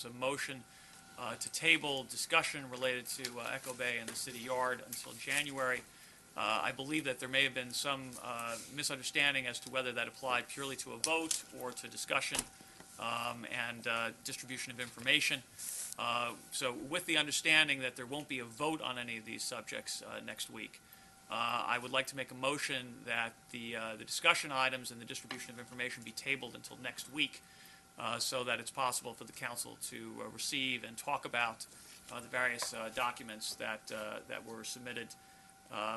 a motion to table discussion related to Echo Bay and the city yard until January. I believe that there may have been some misunderstanding as to whether that applied purely to a vote or to discussion and distribution of information. So with the understanding that there won't be a vote on any of these subjects next week, I would like to make a motion that the discussion items and the distribution of information be tabled until next week so that it's possible for the council to receive and talk about the various documents that were submitted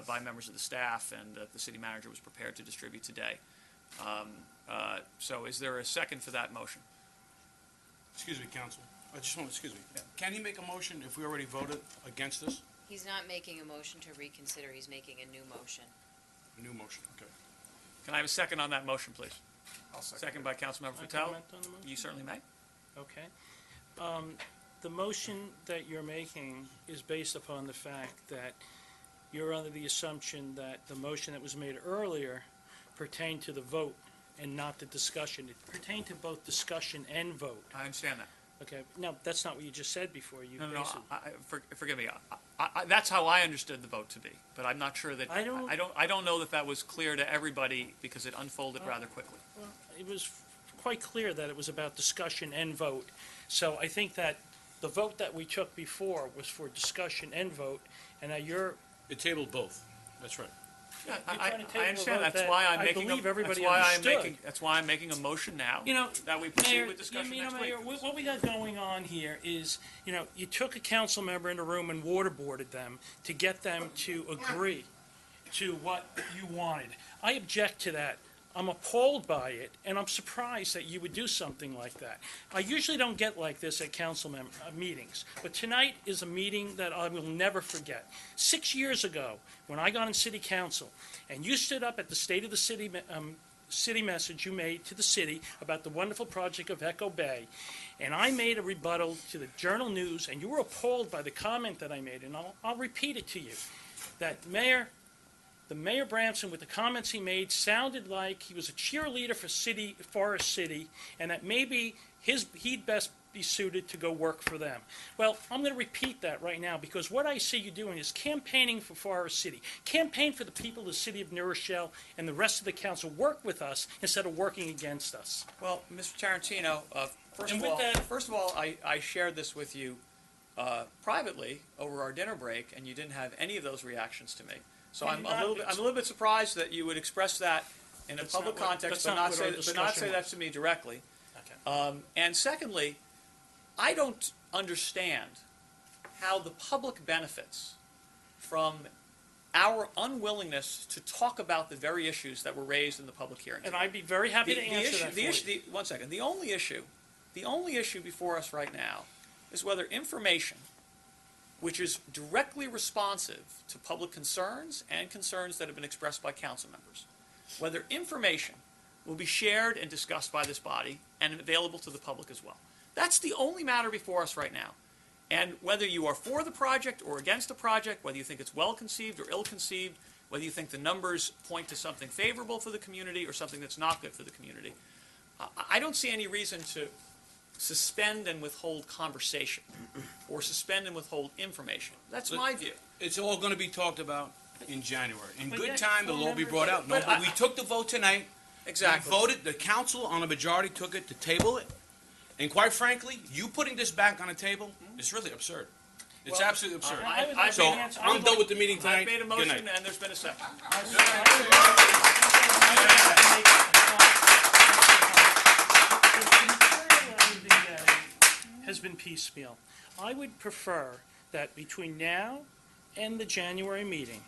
by members of the staff and that the city manager was prepared to distribute today. So is there a second for that motion? Excuse me, counsel. I just want to, excuse me. Yeah. Can he make a motion if we already voted against this? He's not making a motion to reconsider, he's making a new motion. A new motion, okay. Can I have a second on that motion, please? I'll Second by Councilmember Can I Patel. comment on the motion? You certainly may. Okay. The motion that you're making is based upon the fact that you're under the assumption that the motion that was made earlier pertained to the vote and not the discussion. It pertained to both discussion and vote. I understand that. Okay, no, that's not what you just said before. You No, basically- forgive me. That's how I understood the vote to be, but I'm not sure that I don't know that was clear to everybody because it unfolded rather quickly. Well, it was quite clear that it was about discussion and vote. So I think that the vote that we took before was for discussion and vote, and now you're It tabled both. That's right. Yeah, You're trying to table I a understand. vote That's that why I'm I making. believe everybody That's why I'm making a motion now. You know, that we proceed Mayor, with discussion you know, next Mayor, week. what we got going on here is, you know, you took a council member in the room and waterboarded them to get them to agree to what you wanted. I object to that. I'm appalled by it, and I'm surprised that you would do something like that. I usually don't get like this at council meetings, but tonight is a meeting that I will never forget. 6 years ago, when I got on city council, and you stood up at the State of the City city message you made to the city about the wonderful project of Echo Bay, and I made a rebuttal to the Journal News, and you were appalled by the comment that I made, and I'll repeat it to you, that the Mayor Bramson, with the comments he made, sounded like he was a cheerleader for Forest City, and that maybe he'd best be suited to go work for them. Well, I'm going to repeat that right now, because what I see you doing is campaigning for Forest City. Campaign for the people of the city of New Rochelle and the rest of the council. Work with us instead of working against us. Well, Mr. Tarantino, first of all, I shared this with you privately over our dinner break, and you didn't have any of those reactions to me. So I'm a little bit surprised that you would express that in a public context, but not say that to me directly. Okay. And secondly, I don't understand how the public benefits from our unwillingness to talk about the very issues that were raised in the public hearing. And I'd be very happy to answer that for you. One second. The only issue before us right now is whether information which is directly responsive to public concerns and concerns that have been expressed by council members, whether information will be shared and discussed by this body and available to the public as well. That's the only matter before us right now. And whether you are for the project or against the project, whether you think it's well-conceived or ill-conceived, whether you think the numbers point to something favorable for the community or something that's not good for the community, I don't see any reason to suspend and withhold conversation or suspend and withhold information. That's my view. It's all going to be talked about in January. In But good yet, time, it'll all be brought out. No, but but we took the vote tonight. Exactly. We voted, the council on a majority took it to table it. And quite frankly, you putting this back on the table is really absurd. It's Well, absolutely absurd. So I I'm would done like- with the meeting I've tonight. made a Good motion night. and there's been a second. Has been piecemeal. I would prefer that between now and the January meeting,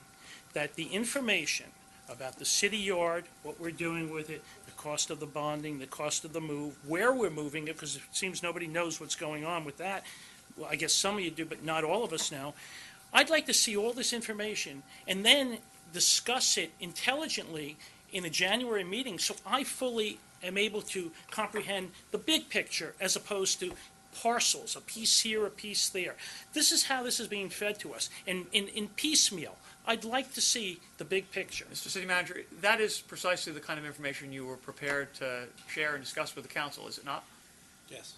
that the information about the city yard, what we're doing with it, the cost of the bonding, the cost of the move, where we're moving it, because it seems nobody knows what's going on with that. Well, I guess some of you do, but not all of us know. I'd like to see all this information and then discuss it intelligently in a January meeting so I fully am able to comprehend the big picture as opposed to parcels, a piece here, a piece there. This is how this is being fed to us, in piecemeal. I'd like to see the big picture. Mr. City Manager, that is precisely the kind of information you were prepared to share and discuss with the council, is it not? Yes.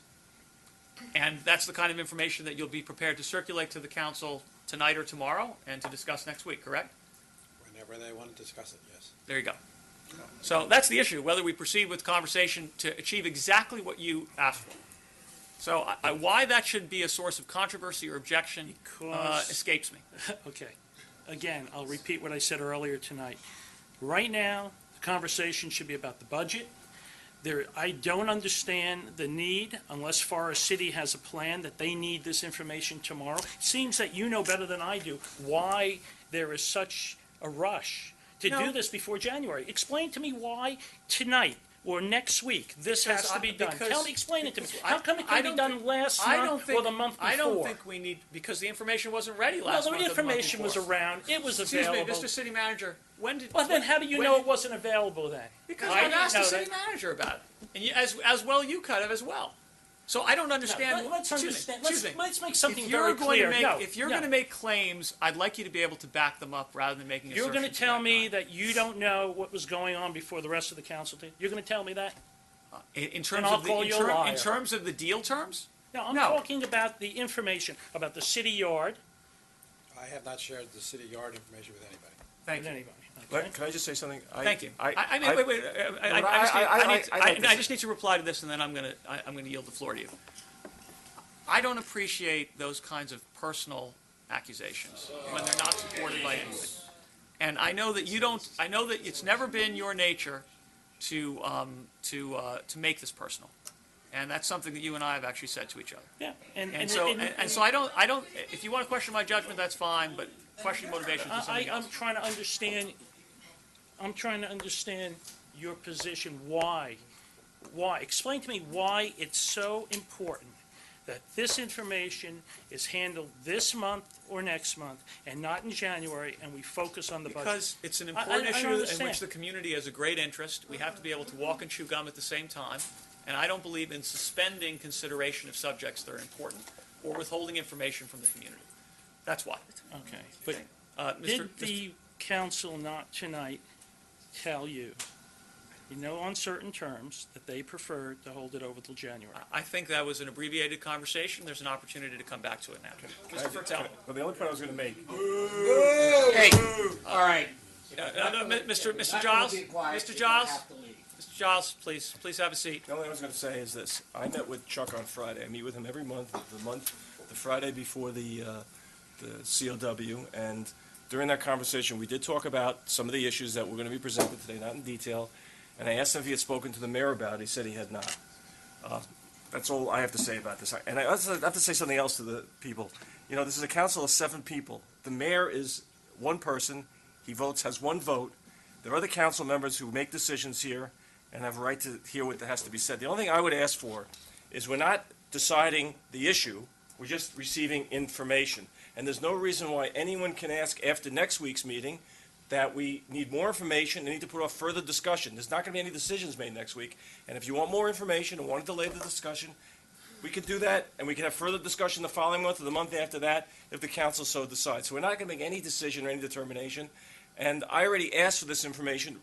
And that's the kind of information that you'll be prepared to circulate to the council tonight or tomorrow and to discuss next week, correct? Whenever they want to discuss it, yes. There you go. So that's the issue, whether we proceed with conversation to achieve exactly what you asked for. So why that should be a source of controversy or objection Because- escapes me. Okay. Again, I'll repeat what I said earlier tonight. Right now, the conversation should be about the budget. I don't understand the need, unless Forest City has a plan that they need this information tomorrow. It seems that you know better than I do why there is such a rush to No. do this before January. Explain to me why tonight or next week this has to be done. Tell me, explain it to me. How come it couldn't be done last month or the month before? I don't think we need, because the information wasn't ready Well, last the month or the month information was before. around, it was Excuse me, available. Mr. City Manager, when did? Well, then how do you when know did- it wasn't available then? Because I I've didn't asked the know city that. manager about it, and you, as well you could have as well. So I don't understand. Let's excuse me, understand, excuse me. let's make something If you're very going to clear. make, No, if you're no. going to make claims, I'd like you to be able to back them up rather than making You're assertions. going to tell of me kind. that you don't know what was going on before the rest of the council did? You're going to tell me that? In terms I'll of the call you a liar. in terms of the deal terms. No, I'm No. talking about the information about the city yard I have not shared the city yard information with anybody. Thank with you. anybody. Okay? Can I just say something? Thank you. I mean, I- wait. but I just need to reply to this, and then I'm going to yield the floor to you. I don't appreciate those kinds of personal accusations when they're not supported by anything. And I know that you don't. I know that it's never been your nature to make this personal, and that's something that you and I have actually said to each other. Yeah, And so I don't. If you want to question my judgment, that's fine. But question motivations is something I'm else. trying to understand. I'm trying to understand your position. Why? Why? Explain to me why it's so important that this information is handled this month or next month and not in January, and we focus on the budget. Because it's an I important don't issue in understand. which the community has a great interest. We have to be able to walk and chew gum at the same time. And I don't believe in suspending consideration of subjects that are important or withholding information from the community. That's why. Okay, but Mr. did the council not tonight tell you, in no uncertain terms, that they preferred to hold it over till January? I think that was an abbreviated conversation. There's an opportunity to come back to it now. Mr. Fertel. Well, the only point I was going to make, Hey, all right. Mr. Giles? Mr. Giles? Mr. Giles, please have a seat. the only thing I was going to say is this. I met with Chuck on Friday. I meet with him every month, the Friday before the COW, and during that conversation, we did talk about some of the issues that were going to be presented today, not in detail, and I asked him if he had spoken to the mayor about it. He said he had not. That's all I have to say about this. And I also have to say something else to the people. You know, this is a council of 7 people. The mayor is one person. He has one vote. There are other council members who make decisions here and have a right to hear what has to be said. The only thing I would ask for is we're not deciding the issue. We're just receiving information. And there's no reason why anyone can ask after next week's meeting that we need more information and need to put off further discussion. There's not going to be any decisions made next week. And if you want more information and want to delay the discussion, we could do that, and we can have further discussion the following month or the month after that if the council so decides. So we're not going to make any decision or any determination. And I already asked for this information,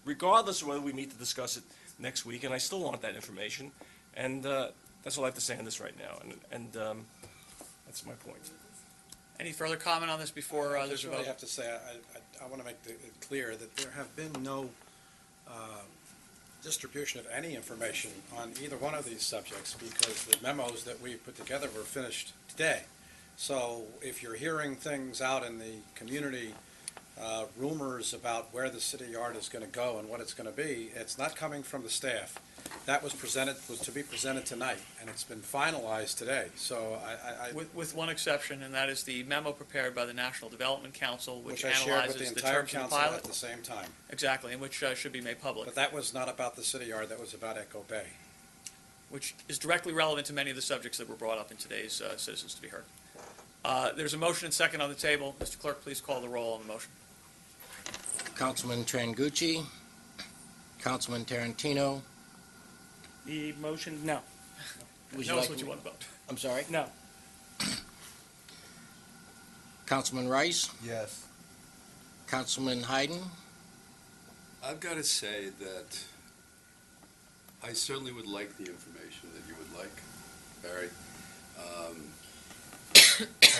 regardless of whether we meet to discuss it next week, and I still want that information. And that's all I have to say on this right now. And that's my point. Any further comment on this before I there's just a really vote? have to say, I want to make it clear that there have been no distribution of any information on either one of these subjects because the memos that we put together were finished today. So if you're hearing things out in the community, rumors about where the city yard is going to go and what it's going to be, it's not coming from the staff. That was to be presented tonight, and it's been finalized today. So I With one exception, and that is the memo prepared by the National Development Council, which I shared with analyzes the the entire terms of the council at pilot. the same time. Exactly, and which should be made public, But that was not about the city yard, that was about Echo Bay. which is directly relevant to many of the subjects that were brought up in today's Citizens to be Heard. There's a motion and second on the table. Mr. Clerk, please call the roll on the motion. Councilman Trangucci, Councilman Tarantino. The motion, no, Would Tell you us like what to- you want to vote. I'm sorry. no. Councilman Rice, Yes. Councilman Hayden, I've got to say that I certainly would like the information that you would like, Barry.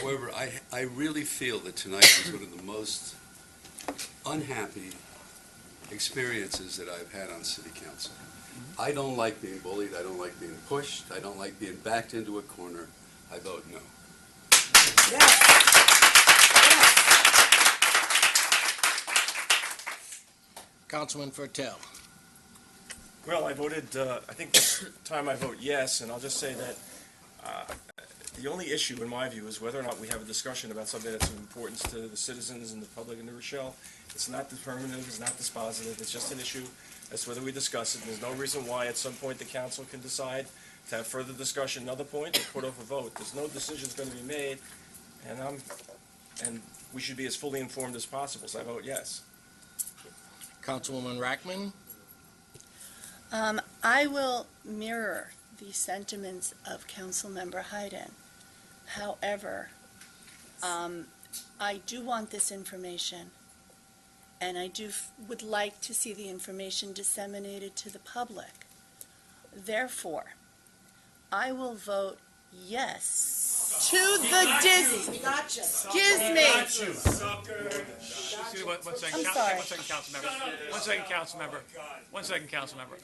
However, I really feel that tonight was one of the most unhappy experiences that I've had on city council. I don't like being bullied, I don't like being pushed, I don't like being backed into a corner. I vote no. Councilman Fertel. Well, I voted, I think this time I vote yes, and I'll just say that the only issue, in my view, is whether or not we have a discussion about something that's of importance to the citizens and the public in New Rochelle. It's not determinative, it's not dispositive, it's just an issue as to whether we discuss it. And there's no reason why at some point the council can decide to have further discussion another point or put off a vote. There's no decisions going to be made, and we should be as fully informed as possible, so I vote yes. Councilwoman Rackman. I will mirror the sentiments of Councilmember Hayden. However, I do want this information, and I would like to see the information disseminated to the public. Therefore, I will vote yes to the excuse me. Excuse me, one second. I'm sorry. One second, council member. One second, council member. One second, council member.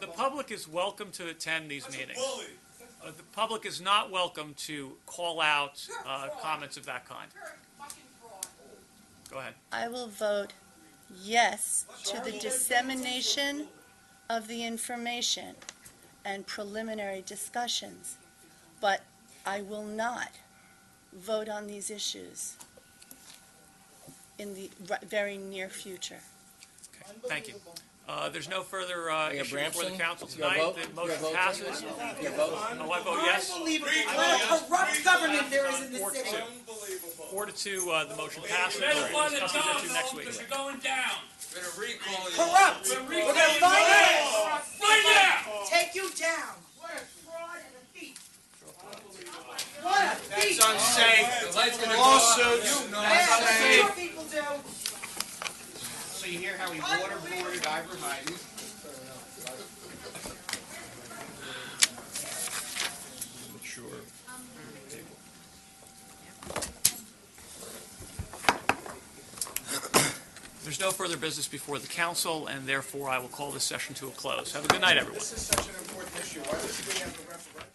The public is welcome to attend these meetings. The public is not welcome to call out comments of that kind. Go ahead. I will vote yes to the dissemination of the information and preliminary discussions, but I will not vote on these issues in the very near future. Okay, thank you. There's no further Mayor issue before the Bramson, council your tonight. vote? The motion Your vote, passes. Your vote? Oh, I vote yes. What a corrupt government there is in this city. 4 to 2, the motion passes. We'll discuss these issues next week. Corrupt. We're gonna find out. Take you down. What a fraud and a thief. What a thief. That's unsafe. Lawsuits. That's That's unsafe. what people do. So you hear how he waterboarded Ivor Hayden? Sure. There's no further business before the council, and therefore I will call this session to a close. Have a good night, everyone. This is such an important issue. Why would you have progressive right?